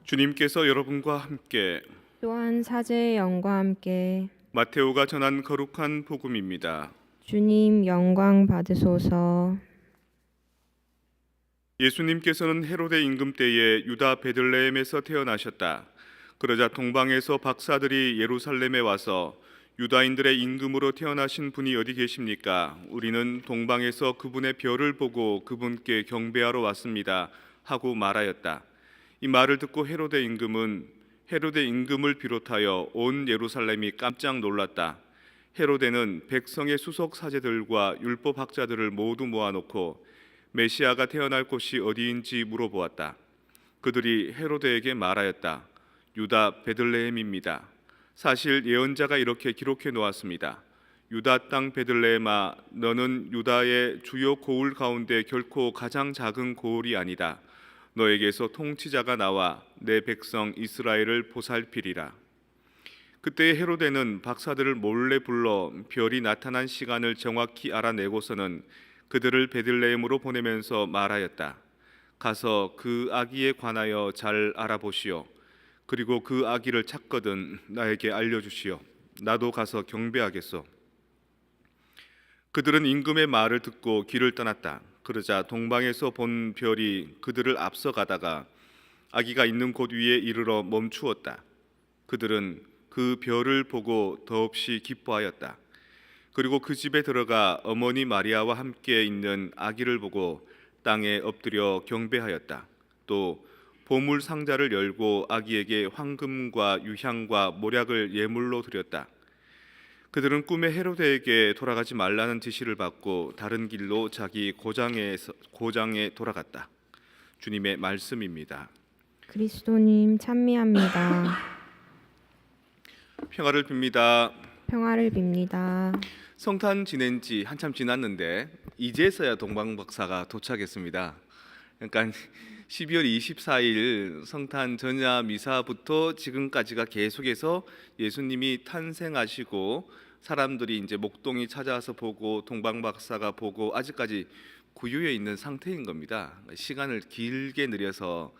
주님께서 여러분과 함께 또한 사제의 영과 함께 마테오가 전한 거룩한 복음입니다. 주님 영광 받으소서. 예수님께서는 헤로데 임금 때에 유다 베들레헴에서 태어나셨다. 그러자 동방에서 박사들이 예루살렘에 와서 유다인들의 임금으로 태어나신 분이 어디 계십니까? 우리는 동방에서 그분의 별을 보고 그분께 경배하러 왔습니다 하고 말하였다. 이 말을 듣고 헤로데 임금을 비롯하여 온 예루살렘이 깜짝 놀랐다. 헤로데는 백성의 수석 사제들과 율법 학자들을 모두 모아놓고 메시아가 태어날 곳이 어디인지 물어보았다. 그들이 헤로데에게 말하였다. 유다 베들레헴입니다. 사실 예언자가 이렇게 기록해 놓았습니다. 유다 땅 베들레헴아, 너는 유다의 주요 고을 가운데 결코 가장 작은 고을이 아니다. 너에게서 통치자가 나와 내 백성 이스라엘을 보살피리라. 그때 헤로데는 박사들을 몰래 불러 별이 나타난 시간을 정확히 알아내고서는 그들을 베들레헴으로 보내면서 말하였다. 가서 그 아기에 관하여 잘 알아보시오. 그리고 그 아기를 찾거든 나에게 알려주시오. 나도 가서 경배하겠소. 그들은 임금의 말을 듣고 길을 떠났다. 그러자 동방에서 본 별이 그들을 앞서가다가 아기가 있는 곳 위에 이르러 멈추었다. 그들은 그 별을 보고 더없이 기뻐하였다. 그리고 그 집에 들어가 어머니 마리아와 함께 있는 아기를 보고 땅에 엎드려 경배하였다. 또 보물 상자를 열고 아기에게 황금과 유향과 모략을 예물로 드렸다. 그들은 꿈에 헤로데에게 돌아가지 말라는 지시를 받고 다른 길로 자기 고장에 돌아갔다. 주님의 말씀입니다. 그리스도님 찬미합니다. 평화를 빕니다. 평화를 빕니다. 성탄 지낸 지 한참 지났는데 이제서야 동방박사가 도착했습니다. 그러니까 12월 24일 성탄 전야 미사부터 지금까지가 계속해서 예수님이 탄생하시고 사람들이 이제 목동이 찾아와서 보고 동방박사가 보고 아직까지 구유에 있는 상태인 겁니다. 시간을 길게 늘려서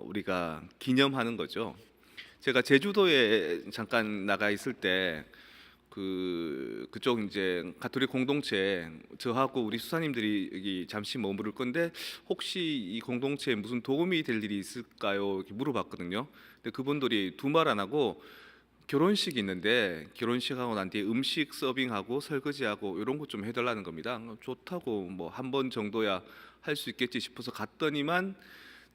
우리가 기념하는 거죠. 제가 제주도에 잠깐 나가 있을 때 그쪽 이제 가톨릭 공동체 저하고 우리 수사님들이 여기 잠시 머무를 건데 혹시 이 공동체에 무슨 도움이 될 일이 있을까요? 이렇게 물어봤거든요. 근데 그분들이 두 말 안 하고 결혼식이 있는데 결혼식하고 난 뒤에 음식 서빙하고 설거지하고 이런 거 좀 해달라는 겁니다. 좋다고 뭐 한 번 정도야 할 수 있겠지 싶어서 갔더니만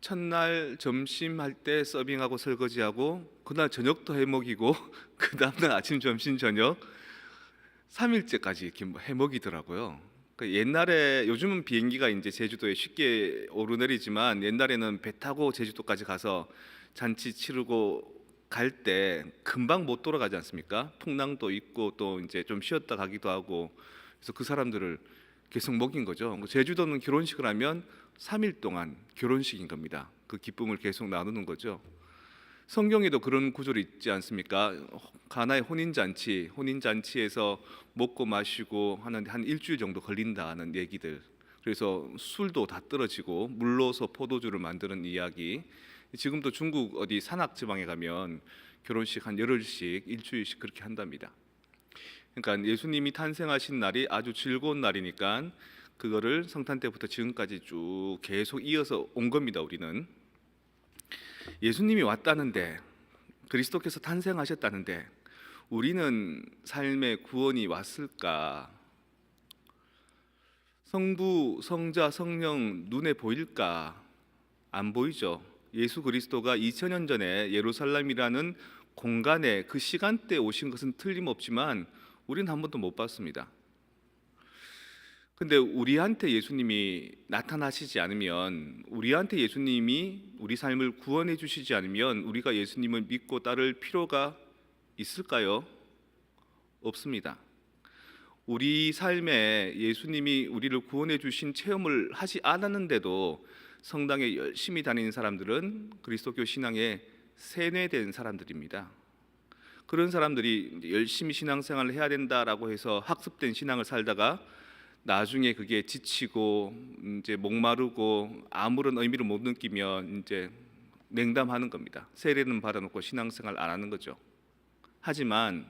첫날 점심 할 때 서빙하고 설거지하고 그날 저녁도 해먹이고 그 다음날 아침 점심 저녁 3일째까지 이렇게 해먹이더라고요. 옛날에 요즘은 비행기가 이제 제주도에 쉽게 오르내리지만 옛날에는 배 타고 제주도까지 가서 잔치 치르고 갈 때 금방 못 돌아가지 않습니까? 풍랑도 있고 또 이제 좀 쉬었다 가기도 하고 그래서 그 사람들을 계속 먹인 거죠. 제주도는 결혼식을 하면 3일 동안 결혼식인 겁니다. 그 기쁨을 계속 나누는 거죠. 성경에도 그런 구절이 있지 않습니까? 가나의 혼인잔치에서 먹고 마시고 하는데 한 일주일 정도 걸린다는 얘기들. 그래서 술도 다 떨어지고 물로서 포도주를 만드는 이야기. 지금도 중국 어디 산악 지방에 가면 결혼식 한 열흘씩 일주일씩 그렇게 한답니다. 그러니까 예수님이 탄생하신 날이 아주 즐거운 날이니까 그거를 성탄 때부터 지금까지 쭉 계속 이어서 온 겁니다. 우리는 예수님이 왔다는데 그리스도께서 탄생하셨다는데 우리는 삶의 구원이 왔을까? 성부, 성자, 성령 눈에 보일까? 안 보이죠. 예수 그리스도가 2000년 전에 예루살렘이라는 공간에 그 시간대에 오신 것은 틀림없지만 우리는 한 번도 못 봤습니다. 근데 우리한테 예수님이 나타나시지 않으면, 우리한테 예수님이 우리 삶을 구원해 주시지 않으면 우리가 예수님을 믿고 따를 필요가 있을까요? 없습니다. 우리 삶에 예수님이 우리를 구원해 주신 체험을 하지 않았는데도 성당에 열심히 다니는 사람들은 그리스도교 신앙에 세뇌된 사람들입니다. 그런 사람들이 열심히 신앙생활을 해야 된다라고 해서 학습된 신앙을 살다가 나중에 그게 지치고 이제 목마르고 아무런 의미를 못 느끼면 이제 냉담하는 겁니다. 세례는 받아놓고 신앙생활 안 하는 거죠. 하지만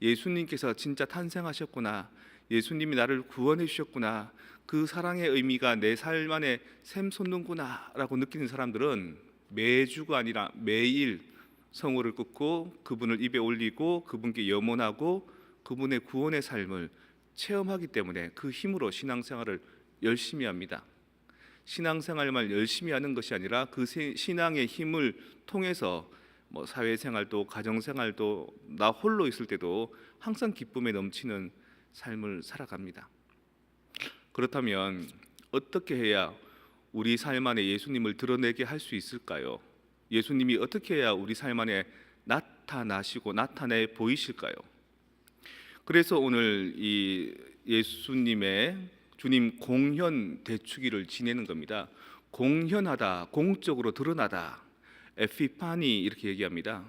예수님께서 진짜 탄생하셨구나, 예수님이 나를 구원해 주셨구나, 그 사랑의 의미가 내 삶 안에 샘솟는구나 라고 느끼는 사람들은 매주가 아니라 매일 성호를 끊고 그분을 입에 올리고 그분께 염원하고 그분의 구원의 삶을 체험하기 때문에 그 힘으로 신앙생활을 열심히 합니다. 신앙생활만 열심히 하는 것이 아니라 그 신앙의 힘을 통해서 사회생활도 가정생활도 나 홀로 있을 때도 항상 기쁨에 넘치는 삶을 살아갑니다. 그렇다면 어떻게 해야 우리 삶 안에 예수님을 드러내게 할 수 있을까요? 예수님이 어떻게 해야 우리 삶 안에 나타나시고 나타내 보이실까요? 그래서 오늘 이 예수님의 주님 공현 대축일을 지내는 겁니다. 공현하다, 공적으로 드러나다, 에피파니 이렇게 얘기합니다.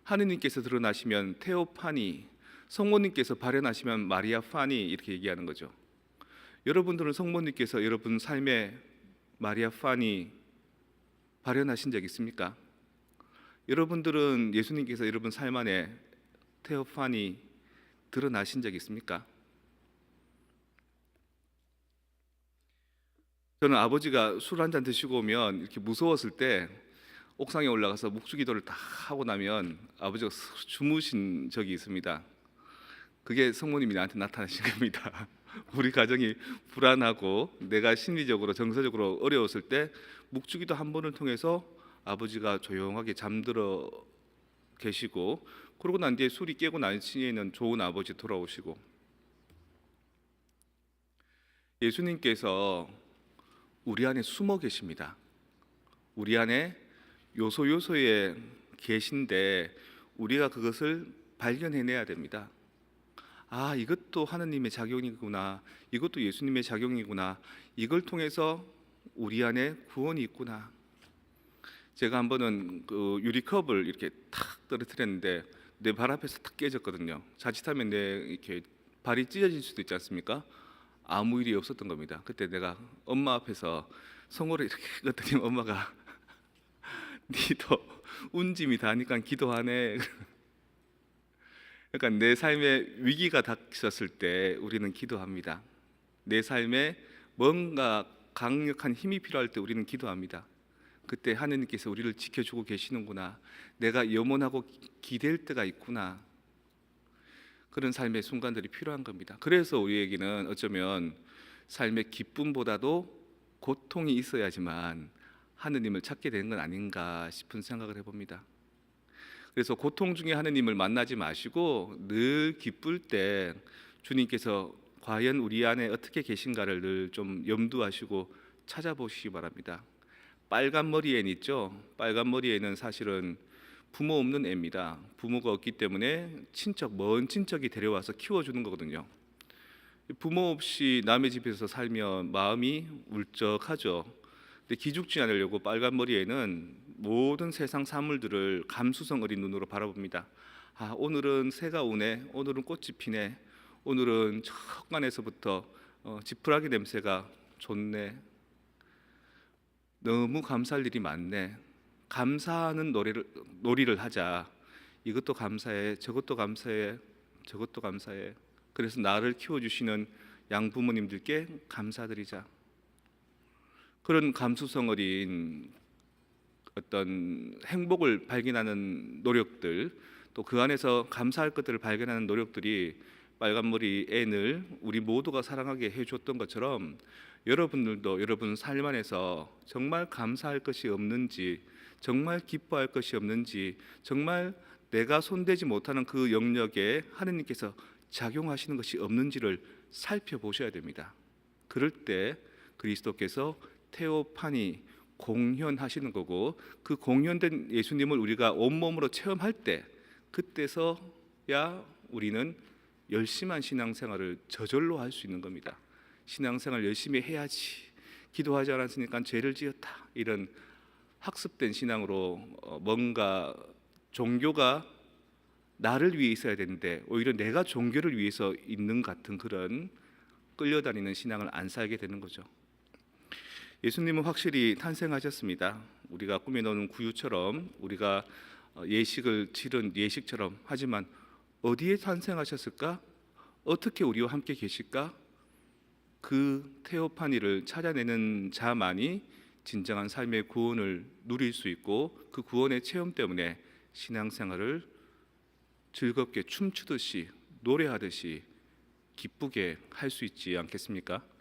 하느님께서 드러나시면 테오파니, 성모님께서 발현하시면 마리아파니 이렇게 얘기하는 거죠. 여러분들은 성모님께서 여러분 삶에 마리아파니 발현하신 적 있습니까? 여러분들은 예수님께서 여러분 삶 안에 테오파니 드러나신 적 있습니까? 저는 아버지가 술 한잔 드시고 오면 이렇게 무서웠을 때 옥상에 올라가서 묵주기도를 다 하고 나면 아버지가 주무신 적이 있습니다. 그게 성모님이 나한테 나타나신 겁니다. 우리 가정이 불안하고 내가 심리적으로 정서적으로 어려웠을 때 묵주기도 한 번을 통해서 아버지가 조용하게 잠들어 계시고, 그러고 난 뒤에 술이 깨고 난 시에는 좋은 아버지 돌아오시고, 예수님께서 우리 안에 숨어 계십니다. 우리 안에 요소요소에 계신데 우리가 그것을 발견해내야 됩니다. 아, 이것도 하느님의 작용이구나, 이것도 예수님의 작용이구나, 이걸 통해서 우리 안에 구원이 있구나. 제가 한 번은 그 유리컵을 이렇게 탁 떨어뜨렸는데 내 발 앞에서 탁 깨졌거든요. 자칫하면 내 이렇게 발이 찢어질 수도 있지 않습니까? 아무 일이 없었던 겁니다. 그때 내가 엄마 앞에서 성호를 이렇게 했더니 엄마가 니도 운짐이 다니까 기도하네. 그러니까 내 삶에 위기가 닥쳤을 때 우리는 기도합니다. 내 삶에 뭔가 강력한 힘이 필요할 때 우리는 기도합니다. 그때 하느님께서 우리를 지켜주고 계시는구나, 내가 염원하고 기댈 때가 있구나, 그런 삶의 순간들이 필요한 겁니다. 그래서 우리에게는 어쩌면 삶의 기쁨보다도 고통이 있어야지만 하느님을 찾게 되는 건 아닌가 싶은 생각을 해봅니다. 그래서 고통 중에 하느님을 만나지 마시고 늘 기쁠 때 주님께서 과연 우리 안에 어떻게 계신가를 늘 좀 염두하시고 찾아보시기 바랍니다. 빨간 머리 앤 있죠? 빨간 머리 앤은 사실은 부모 없는 애입니다. 부모가 없기 때문에 먼 친척이 데려와서 키워주는 거거든요. 부모 없이 남의 집에서 살면 마음이 울적하죠. 근데 기죽지 않으려고 빨간 머리에는 모든 세상 사물들을 감수성 어린 눈으로 바라봅니다. 아, 오늘은 새가 오네, 오늘은 꽃이 피네, 오늘은 척간에서부터 지푸라기 냄새가 좋네, 너무 감사할 일이 많네, 감사하는 놀이를 하자. 이것도 감사해, 저것도 감사해, 저것도 감사해. 그래서 나를 키워주시는 양부모님들께 감사드리자. 그런 감수성 어린 어떤 행복을 발견하는 노력들, 또 그 안에서 감사할 것들을 발견하는 노력들이 빨간머리 앤을 우리 모두가 사랑하게 해줬던 것처럼 여러분들도 여러분 삶 안에서 정말 감사할 것이 없는지, 정말 기뻐할 것이 없는지, 정말 내가 손대지 못하는 그 영역에 하느님께서 작용하시는 것이 없는지를 살펴보셔야 됩니다. 그럴 때 그리스도께서 테오파니 공현하시는 거고, 그 공현된 예수님을 우리가 온몸으로 체험할 때 그때서야 우리는 열심한 신앙생활을 저절로 할 수 있는 겁니다. 신앙생활 열심히 해야지, 기도하지 않았으니까 죄를 지었다, 이런 학습된 신앙으로 뭔가 종교가 나를 위해 있어야 되는데 오히려 내가 종교를 위해서 있는 같은 그런 끌려다니는 신앙을 안 살게 되는 거죠. 예수님은 확실히 탄생하셨습니다. 우리가 꿈에 나오는 구유처럼, 우리가 예식을 치른 예식처럼. 하지만 어디에 탄생하셨을까? 어떻게 우리와 함께 계실까? 그 테오파니를 찾아내는 자만이 진정한 삶의 구원을 누릴 수 있고, 그 구원의 체험 때문에 신앙생활을 즐겁게 춤추듯이 노래하듯이 기쁘게 할 수 있지 않겠습니까?